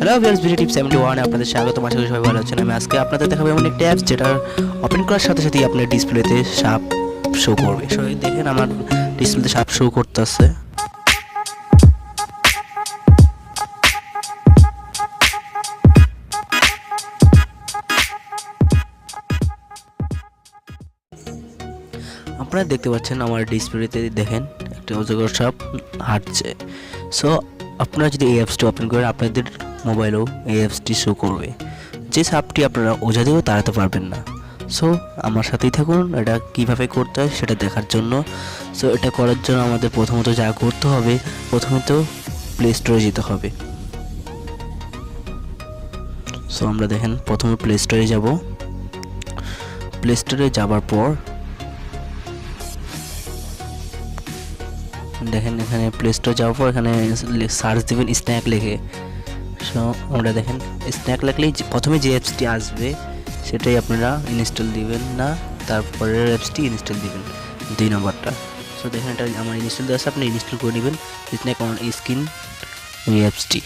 Hello viewers, video টিপ 71 আপনাদের স্বাগতম। আশা করি সবাই ভালো আছেন। আমি আজকে আপনাদের দেখাবো এমন একটা অ্যাপস যেটা ওপেন করার সাথে সাথেই আপনার ডিসপ্লেতে সাপ শো করবে। সো দেখেন আমার ডিসপ্লেতে সাপ শো করতেছে। আপনারা দেখতে পাচ্ছেন আমার ডিসপ্লেতে দেখেন একটা অজগর সাপ হাঁটছে। সো আপনারা যদি এই অ্যাপসটি ওপেন করেন আপনাদের মোবাইলেও এই অ্যাপসটি শো করবে। যে সাপটি আপনারা ওঝা দিয়েও তাড়াতে পারবেন না। সো আমার সাথেই থাকুন এটা কীভাবে করতে হয় সেটা দেখার জন্য। সো এটা করার জন্য আমাদের প্রথমত যা করতে হবে, প্রথমত প্লে স্টোরে যেতে হবে। সো আমরা দেখেন প্রথমে প্লে স্টোরে যাব। প্লে স্টোরে যাবার পর দেখেন এখানে প্লে স্টোরে যাওয়ার পর এখানে সার্চ দেবেন স্ন্যাক লিখে। সো আমরা দেখেন স্ন্যাক লিখলেই প্রথমে যে অ্যাপসটি আসবে সেটাই আপনারা ইনস্টল দিবেন না, তারপরের অ্যাপসটি ইনস্টল দিবেন 2 নম্বরটা। সো দেখেন এটা আমার ইনস্টল দেওয়া আছে, আপনি ইনস্টল করে নেবেন স্ন্যাক অন স্ক্রিন এই অ্যাপসটি।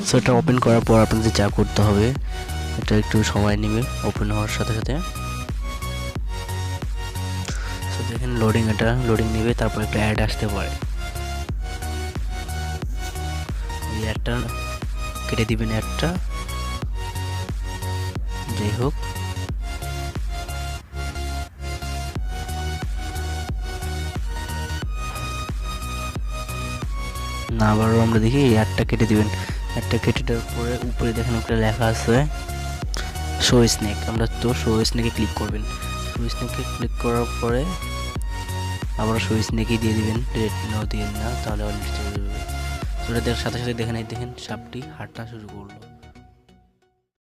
সো এটা ওপেন করার পর আপনাদের যা করতে হবে, এটা একটু সময় নেবে ওপেন হওয়ার সাথে সাথে। সো দেখেন লোডিং নেবে, তারপর একটা অ্যাড আসতে পারে। এই অ্যাডটা কেটে দিবেন, অ্যাডটা যাই হোক। না আবারও আমরা দেখি এই অ্যাডটা কেটে দিবেন। অ্যাডটা কেটে দেওয়ার পরে উপরে দেখেন একটা লেখা আছে শো স্ন্যাক। আমরা তো শো স্ন্যাকে ক্লিক করবেন। শো স্ন্যাকে ক্লিক করার পরে আবার শো স্ন্যাকই দিয়ে দিবেন, রেড নো দিবেন না, তাহলে অলরেডি চলে যাবে। ওটা দেখার সাথে সাথে দেখেন সাপটি হাঁটা শুরু করলো।